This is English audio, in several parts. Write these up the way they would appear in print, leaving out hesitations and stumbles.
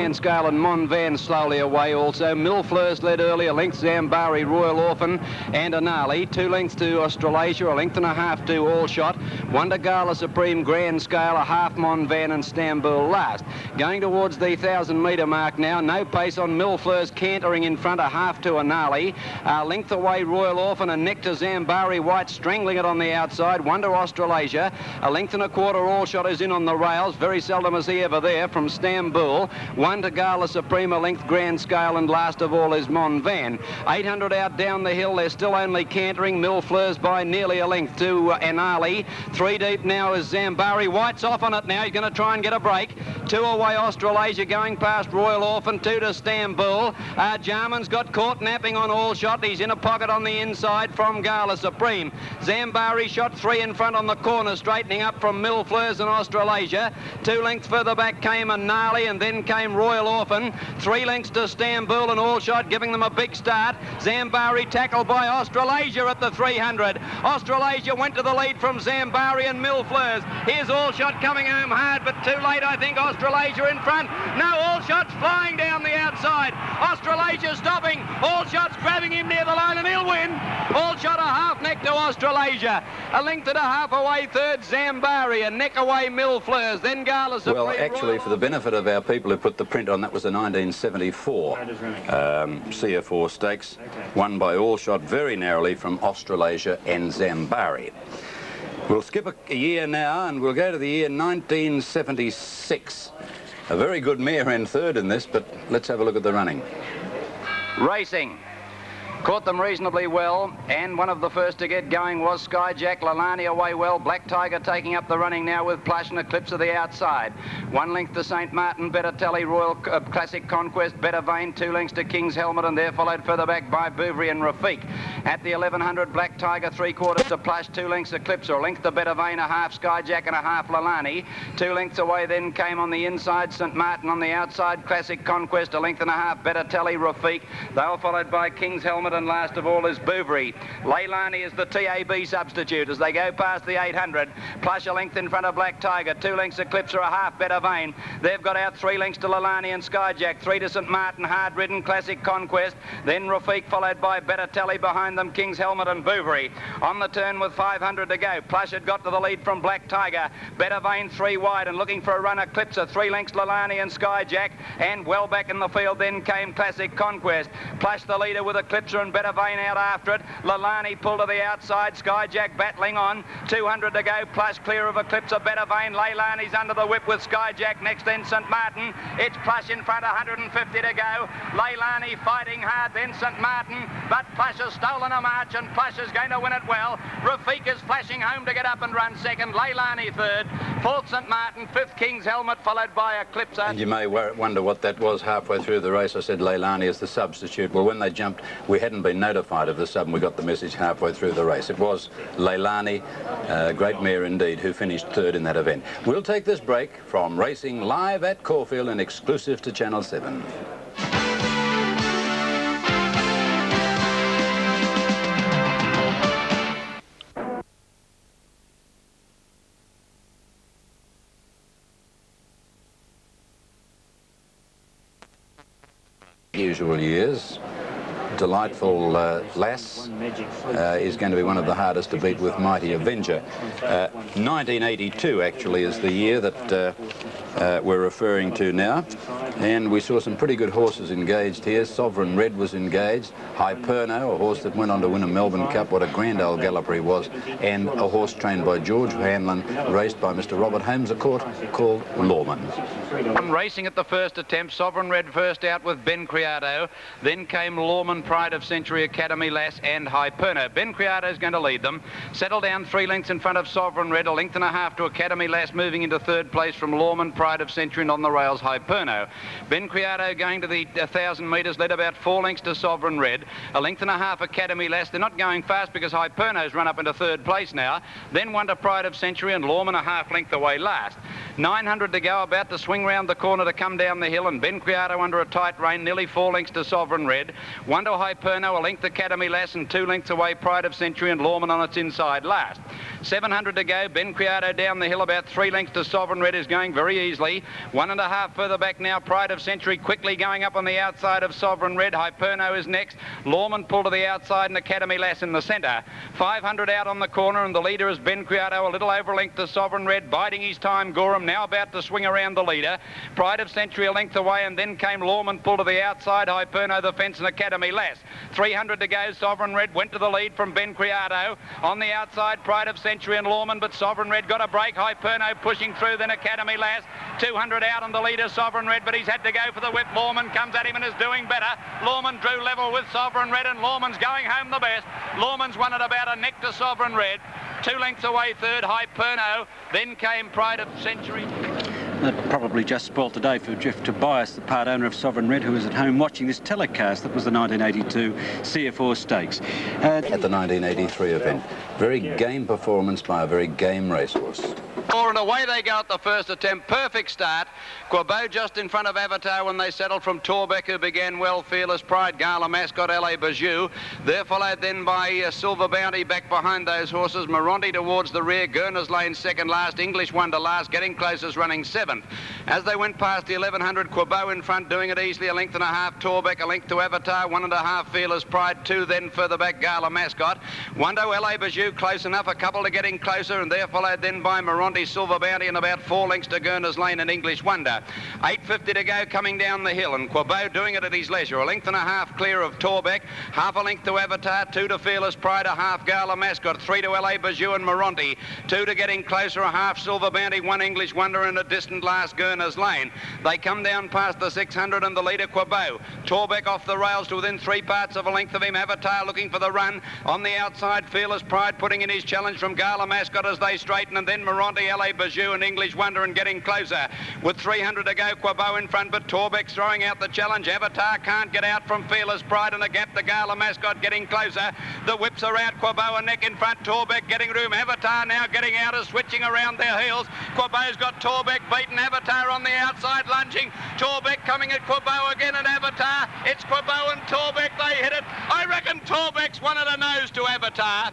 Grand Scale and Mon Van slowly away also. Millfleurs led early, a length Zambari, Royal Orphan and Anali. 2 lengths to Australasia, a length and a half to All Shot. Wonder Gala Supreme, Grand Scale, a half Mon Van and Stambul last. Going towards the 1,000-metre mark now. No pace on Millfleurs, cantering in front, a half to Anali. A length away Royal Orphan, a neck to Zambari White, strangling it on the outside. Wonder Australasia, a length and a quarter. All Shot is in on the rails. Very seldom is he ever there from Stambul. Wonder Gala Supreme, a length Grand Scale, and last of all is Mon Van. 800 out down the hill. They're still only cantering. Millfleurs by nearly a length to Anali. 3 deep now is Zambari. White's off on it now. He's going to try and get a break. 2 away Australasia, going past Royal Orphan. 2 to Stambul. Jarman's got caught napping on All Shot. He's in a pocket on the inside from Gala Supreme. Zambari shot 3 in front on the corner, straightening up from Millfleurs and Australasia. 2 lengths further back came Anali, and then came Royal Orphan. 3 lengths to Stambul and All Shot, giving them a big start. Zambari tackled by Australasia at the 300. Australasia went to the lead from Zambari and Millfleurs. Here's All Shot coming home hard, but too late, I think. Australasia in front. No, All Shot's flying down the outside. Australasia stopping. All Shot's grabbing him near the line, and he'll win. All Shot a half neck to Australasia. A length and a half away third Zambari, a neck away Millfleurs, then Gala Supreme. Well, actually, for the benefit of our people who put the print on, that was the 1974 CF4 Stakes, won by All Shot very narrowly from Australasia and Zambari. We'll skip a year now and we'll go to the year 1976. A very good mare in third in this, but let's have a look at the running. Racing. Caught them reasonably well, and one of the first to get going was Skyjack. Lalani away well. Black Tiger taking up the running now with Plush and Eclipse of the outside. 1 length to St. Martin, Better Tally, Royal Classic Conquest, Better Vein. 2 lengths to King's Helmet, and they're followed further back by Bouvry and Rafik. At the 1100, Black Tiger, 3/4 to Plush, 2 lengths Eclipse, or a length to Better Vein, a half Skyjack and a half Lalani. 2 lengths away then came on the inside St. Martin, on the outside Classic Conquest, a length and a half Better Tally, Rafik. They were followed by King's Helmet, and last of all is Bouvry. Leilani is the TAB substitute as they go past the 800. Plush a length in front of Black Tiger. 2 lengths Eclipse, or a half Better Vein. They've got out 3 lengths to Leilani and Skyjack. 3 to St. Martin, hard ridden Classic Conquest. Then Rafik followed by Better Tally, behind them King's Helmet and Bouvry. On the turn with 500 to go. Plush had got to the lead from Black Tiger. Better Vein 3 wide and looking for a run. Eclipse, 3 lengths Leilani and Skyjack. And well back in the field then came Classic Conquest. Plush the leader with Eclipse and Better Vein out after it. Lalani pulled to the outside. Skyjack battling on. 200 to go. Plush clear of Eclipse, a Better Vein. Leilani's under the whip with Skyjack. Next then St. Martin. It's Plush in front, 150 to go. Leilani fighting hard, then St. Martin. But Plush has stolen a march, and Plush is going to win it well. Rafik is flashing home to get up and run second. Leilani third. Fourth St. Martin. Fifth King's Helmet, followed by Eclipse. And you may wonder what that was halfway through the race. I said Leilani is the substitute. Well, when they jumped, we hadn't been notified of this, and we got the message halfway through the race. It was Leilani, great mare indeed, who finished third in that event. We'll take this break from racing live at Caulfield and exclusive to Channel 7. Usual years. Delightful Lass is going to be one of the hardest to beat with Mighty Avenger. 1982 actually is the year that we're referring to now, and we saw some pretty good horses engaged here. Sovereign Red was engaged, Hyperno, a horse that went on to win a Melbourne Cup, what a grand old galloper he was, and a horse trained by George Hanlon, raced by Mr. Robert Holmes a court, called Lawman. Racing at the first attempt, Sovereign Red first out with Ben Criado, then came Lawman, Pride of Century, Academy Lass and Hyperno. Ben Criado is going to lead them. Settle down 3 lengths in front of Sovereign Red, a length and a half to Academy Lass, moving into third place from Lawman, Pride of Century, and on the rails Hyperno. Ben Criado going to the 1,000 metres, led about 4 lengths to Sovereign Red, a length and a half Academy Lass. They're not going fast because Hyperno's run up into third place now. Then one to Pride of Century, and Lawman a half length away last. 900 to go, about to swing round the corner to come down the hill, and Ben Criado under a tight rein, nearly 4 lengths to Sovereign Red. 1 to Hyperno, a length Academy Lass, and 2 lengths away Pride of Century, and Lawman on its inside last. 700 to go, Ben Criado down the hill, about 3 lengths to Sovereign Red, is going very easily. 1.5 further back now, Pride Pride of Century quickly going up on the outside of Sovereign Red. Hyperno is next. Lawman pulled to the outside and Academy Lass in the centre. 500 out on the corner, and the leader is Ben Criato, a little over length to Sovereign Red, biding his time. Gorham now about to swing around the leader. Pride of Century a length away, and then came Lawman pulled to the outside. Hyperno the fence and Academy Lass. 300 to go. Sovereign Red went to the lead from Ben Criato. On the outside, Pride of Century and Lawman, but Sovereign Red got a break. Hyperno pushing through, then Academy Lass. 200 out on the leader, Sovereign Red, but he's had to go for the whip. Lawman comes at him and is doing better. Lawman drew level with Sovereign Red, and Lawman's going home the best. Lawman's won at about a neck to Sovereign Red. 2 lengths away third, Hyperno. Then came Pride of Century. That probably just spoilt the day for Jeff Tobias, the part owner of Sovereign Red, who was at home watching this telecast. That was the 1982 CF Stakes. At the 1983 event. Very game performance by a very game racehorse. And away they go at the first attempt. Perfect start. Quebeau just in front of Avatar when they settled from Torbeck, who began well. Fearless Pride, Gala Mascot, L.A. Bijou. They're followed then by Silver Bounty back behind those horses. Moronti towards the rear. Gurner's Lane second last. English Wonder last. Getting closest, running seventh. As they went past the 1100, Quebeau in front, doing it easily. A length and a half. Torbeck, a length to Avatar. 1.5 Fearless Pride. 2 then further back, Gala Mascot. Wonder, L.A. Bijou close enough. A couple are getting closer, and they're followed then by Moronti, Silver Bounty, and about 4 lengths to Gurner's Lane and English Wonder. 8.50 to go coming down the hill, and Quebeau doing it at his leisure. A length and a half clear of Torbeck, half a length to Avatar, 2 to Fearless Pride, a half Gala Mascot, 3 to L.A. Bijou and Moronti, 2 to getting closer, a half Silver Bounty, 1 English Wonder, and a distant last Gurner's Lane. They come down past the 600 and the leader Quebeau. Torbeck off the rails to within 3 parts of a length of him. Avatar looking for the run. On the outside, Fearless Pride putting in his challenge from Gala Mascot as they straighten, and then Moronti, L.A. Bijou and English Wonder and getting closer. With 300 to go, Quebeau in front, but Torbeck's throwing out the challenge. Avatar can't get out from Fearless Pride, and a gap to Gala Mascot getting closer. The whips are out, Quebeau a neck in front, Torbeck getting room. Avatar now getting out, is switching around their heels. Quebeau's got Torbeck beaten, Avatar on the outside lunging. Torbeck coming at Quebeau again, and Avatar. It's Quebeau and Torbeck, they hit it. I reckon Torbeck's one at a nose to Avatar.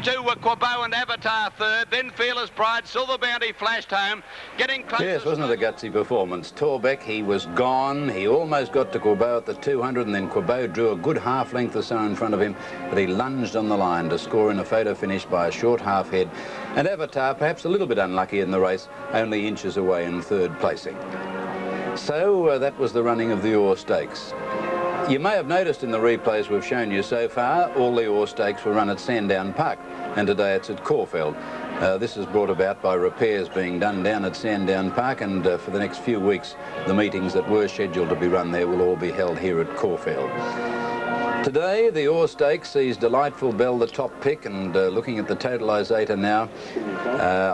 2 were Quebeau and Avatar third, then Fearless Pride, Silver Bounty flashed home, getting close. Yes, wasn't it a gutsy performance? Torbeck, he was gone. He almost got to Quebeau at the 200, and then Quebeau drew a good half length or so in front of him, but he lunged on the line to score in a photo finish by a short half head. And Avatar, perhaps a little bit unlucky in the race, only inches away in third placing. So that was the running of the Orr Stakes. You may have noticed in the replays we've shown you so far, all the Orr Stakes were run at Sandown Park, and today it's at Caulfield. This is brought about by repairs being done down at Sandown Park, and for the next few weeks, the meetings that were scheduled to be run there will all be held here at Caulfield. Today, the Orr Stakes sees Delightful Bell the top pick, and looking at the totalisator now,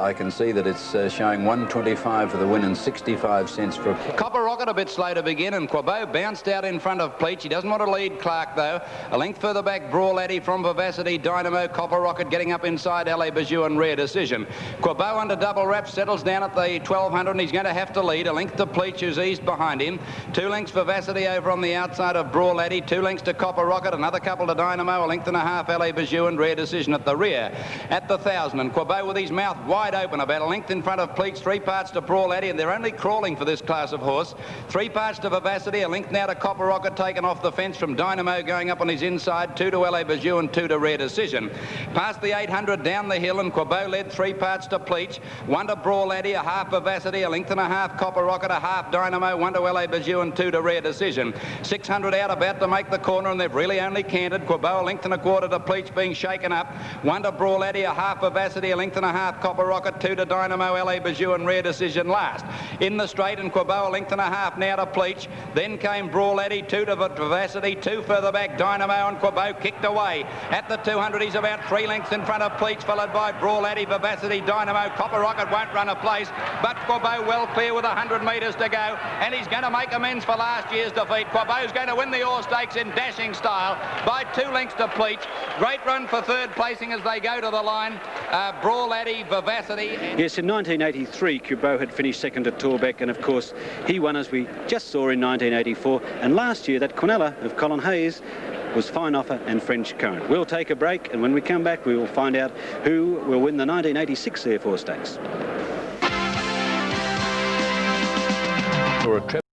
I can see that it's showing 125 for the win and 65 cents for a... Copper Rocket a bit slow to begin, and Quebeau bounced out in front of Pleach. He doesn't want to lead Clark, though. A length further back, Brawl Addy from Vivacity, Dynamo, Copper Rocket getting up inside L.A. Bijou and Rare Decision. Quebeau under double wrap settles down at the 1200, and he's going to have to lead. A length to Pleach, who's eased behind him. 2 lengths Vivacity over on the outside of Brawl Addy. 2 lengths to Copper Rocket. Another couple to Dynamo, a length and a half, L.A. Bijou and Rare Decision at the rear. At the 1000, and Quebeau with his mouth wide open, about a length in front of Pleach, 3 parts to Brawl Addy, and they're only crawling for this class of horse. 3 parts to Vivacity, a length now to Copper Rocket, taken off the fence from Dynamo, going up on his inside, 2 to L.A. Bijou and 2 to Rare Decision. Past the 800 down the hill, and Quebeau led 3 parts to Pleach, 1 to Brawl Addy, a half Vivacity, a length and a half Copper Rocket, a half Dynamo, 1 to L.A. Bijou and 2 to Rare Decision. 600 out, about to make the corner, and they've really only canted. Quebeau a length and a quarter to Pleach, being shaken up. 1 to Brawl Addy, a half Vivacity, a length and a half Copper Rocket, 2 to Dynamo, L.A. Bijou and Rare Decision last. In the straight, and Quebeau a length and a half now to Pleach. Then came Brawl Addy, 2 to Vivacity, 2 further back, Dynamo, and Quebeau kicked away. At the 200, he's about 3 lengths in front of Pleach, followed by Brawl Addy, Vivacity, Dynamo. Copper Rocket won't run a place, but Quebeau well clear with 100 metres to go, and he's going to make amends for last year's defeat. Quebeau's going to win the Orr Stakes in dashing style by 2 lengths to Pleach. Great run for third placing as they go to the line. Brawl Addy, Vivacity. Yes, in 1983, Quebeau had finished second at Torbeck, and of course, he won, as we just saw, in 1984. And last year, that Quinella of Colin Hayes was Fine Offer and French Current. We'll take a break, and when we come back, we will find out who will win the 1986 CF Stakes. For a trip